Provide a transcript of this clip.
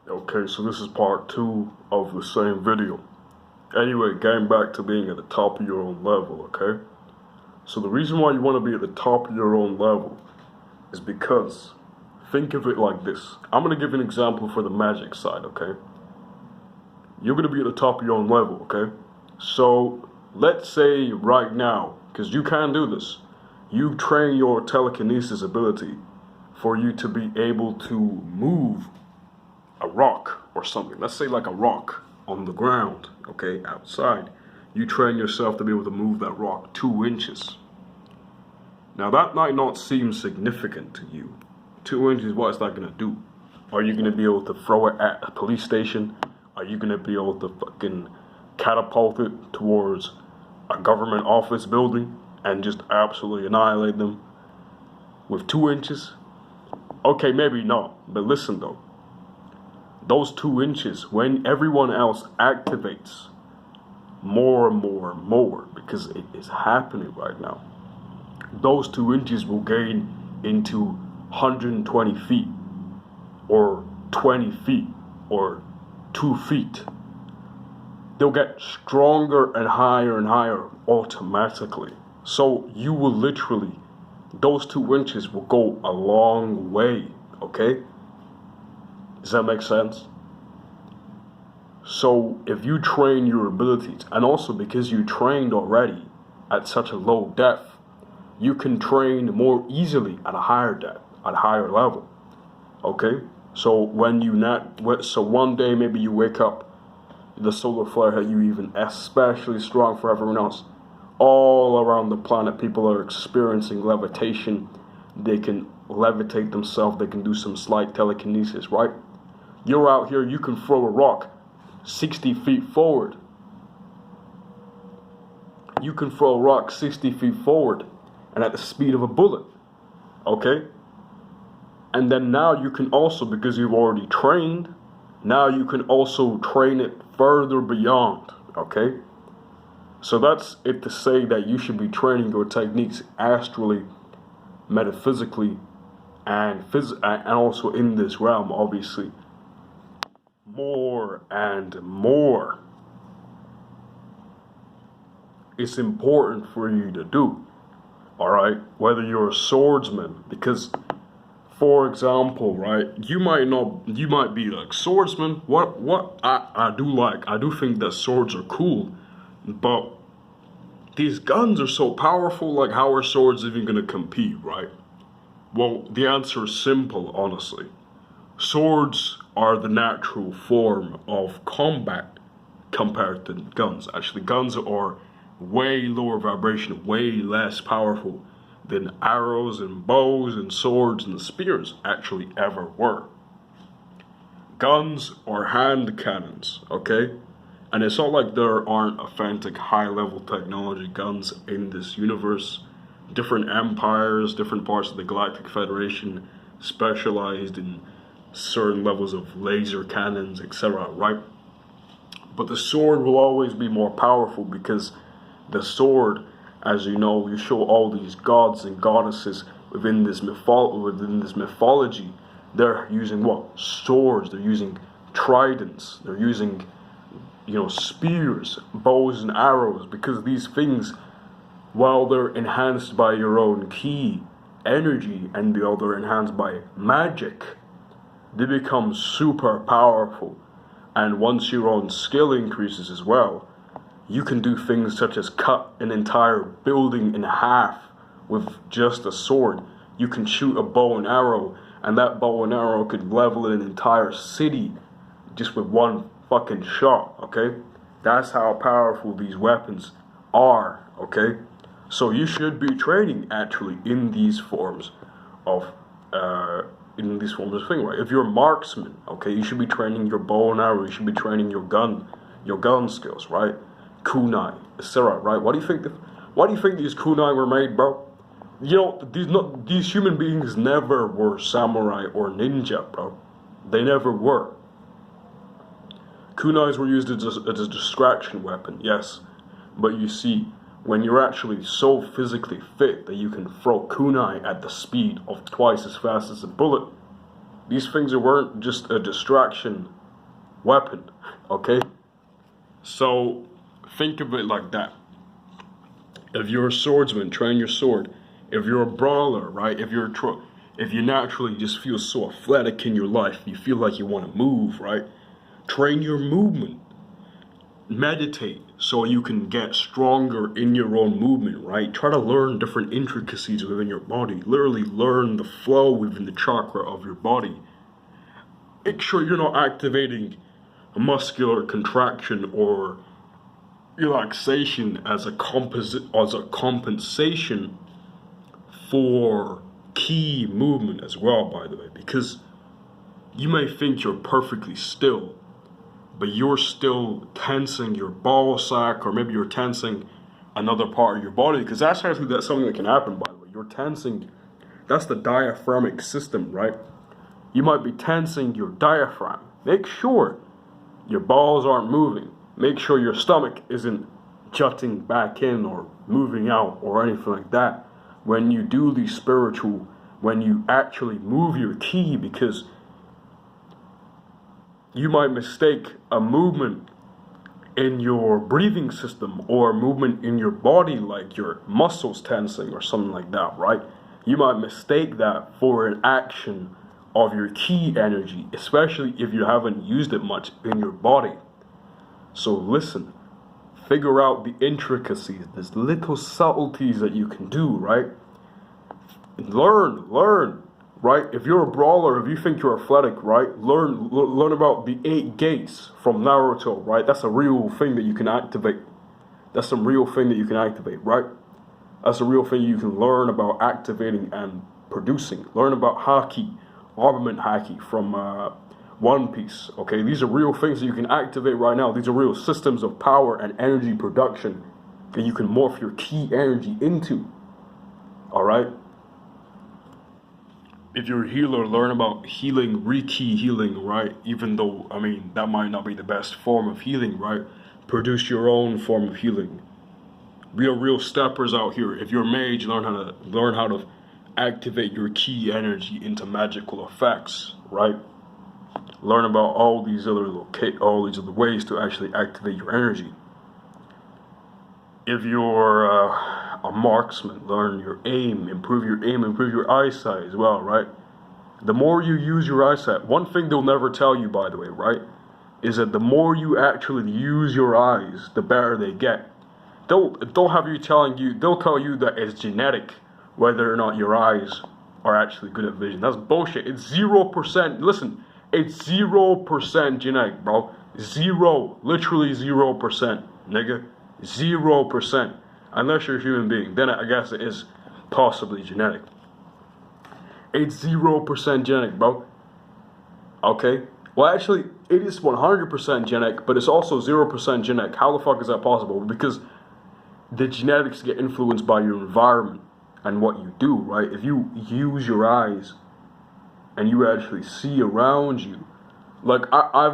Okay, so this is part two of the same video. Anyway, getting back to being at the top of your own level, okay? So the reason why you want to be at the top of your own level is because, think of it like this. I'm going to give an example for the magic side, okay? You're going to be at the top of your own level, okay? So let's say right now, because you can do this, you train your telekinesis ability for you to be able to move a rock or something. Let's say like a rock on the ground, okay, outside. You train yourself to be able to move that rock 2 inches. Now that might not seem significant to you. 2 inches, what is that gonna do? Are you gonna be able to throw it at a police station? Are you gonna be able to fucking catapult it towards a government office building and just absolutely annihilate them with 2 inches? Okay, maybe not, but listen though. Those 2 inches, when everyone else activates more and more and more, because it is happening right now, those 2 inches will gain into 120 feet, or 20 feet, or 2 feet. They'll get stronger and higher automatically. So you will literally, those 2 inches will go a long way, okay? Does that make sense? So if you train your abilities, and also because you trained already at such a low depth, you can train more easily at a higher depth, at a higher level. Okay? So one day maybe you wake up, the solar flare hit you even especially strong for everyone else. All around the planet, people are experiencing levitation. They can levitate themselves, they can do some slight telekinesis, right? You're out here, you can throw a rock 60 feet forward. You can throw a rock 60 feet forward and at the speed of a bullet. Okay? And then now you can also, because you've already trained, now you can also train it further beyond. Okay? So that's it to say that you should be training your techniques astrally, metaphysically, and also in this realm, obviously. More and more. It's important for you to do, all right? Whether you're a swordsman, because, for example, right, you might be like swordsman. What I do think that swords are cool, but these guns are so powerful. Like, how are swords even gonna compete, right? Well, the answer is simple, honestly. Swords are the natural form of combat compared to guns. Actually, guns are way lower vibration, way less powerful than arrows and bows and swords and spears actually ever were. Guns are hand cannons, okay? And it's not like there aren't authentic high-level technology guns in this universe. Different empires, different parts of the Galactic Federation specialized in certain levels of laser cannons, etc., right? But the sword will always be more powerful because the sword, as you know, you show all these gods and goddesses within this mythology. They're using what? Swords. They're using tridents. They're using, spears, bows, and arrows, because these things, while they're enhanced by your own ki, energy, and the other enhanced by magic, they become super powerful. And once your own skill increases as well, you can do things such as cut an entire building in half with just a sword. You can shoot a bow and arrow, and that bow and arrow could level an entire city just with one fucking shot, okay? That's how powerful these weapons are, okay? So you should be training actually in these forms of thing, right? If you're a marksman, okay, you should be training your bow and arrow. You should be training your gun skills, right? Kunai, etc., right? Why do you think these kunai were made, bro? These human beings never were samurai or ninja, bro. They never were. Kunais were used as a distraction weapon, yes, but you see, when you're actually so physically fit that you can throw kunai at the speed of twice as fast as a bullet, These things weren't just a distraction weapon, okay? So think of it like that. If you're a swordsman, train your sword. If you're a brawler, right? If you naturally just feel so athletic in your life, you feel like you want to move, right? Train your movement. Meditate so you can get stronger in your own movement, right? Try to learn different intricacies within your body. Literally learn the flow within the chakra of your body. Make sure you're not activating a muscular contraction or relaxation as a compensation for key movement as well, by the way, because you may think you're perfectly still, but you're still tensing your ball sack, or maybe you're tensing another part of your body, because that's something that can happen, by the way. You're tensing, that's the diaphragmic system, right? You might be tensing your diaphragm. Make sure your balls aren't moving. Make sure your stomach isn't jutting back in or moving out or anything like that when you do these spiritual, when you actually move your ki, because you might mistake a movement in your breathing system or a movement in your body, like your muscles tensing or something like that, right? You might mistake that for an action of your ki energy, especially if you haven't used it much in your body. So listen, figure out the intricacies, there's little subtleties that you can do, right? Learn, right? If you're a brawler, if you think you're athletic, right? Learn about the 8 gates from Naruto, right? That's a real thing that you can activate. That's some real thing that you can activate, right? That's a real thing you can learn about activating and producing. Learn about haki, armament haki from One Piece, okay? These are real things that you can activate right now. These are real systems of power and energy production that you can morph your ki energy into, all right? If you're a healer, learn about healing, Reiki healing, right? Even though, I mean, that might not be the best form of healing, right? Produce your own form of healing. We are real steppers out here. If you're a mage, learn how to activate your ki energy into magical effects, right? Learn about all these other ways to actually activate your energy. If you're a marksman, learn your aim, improve your eyesight as well, right? The more you use your eyesight, one thing they'll never tell you, by the way, right, is that the more you actually use your eyes, the better they get. They'll tell you that it's genetic, whether or not your eyes are actually good at vision. That's bullshit. It's 0%. Listen, it's 0% genetic, bro. Literally 0%, nigga. 0%. Unless you're a human being, then I guess it is possibly genetic. It's 0% genetic, bro. Okay? Well, actually, it is 100% genetic, but it's also 0% genetic. How the fuck is that possible? Because the genetics get influenced by your environment and what you do, right? If you use your eyes and you actually see around you, like I've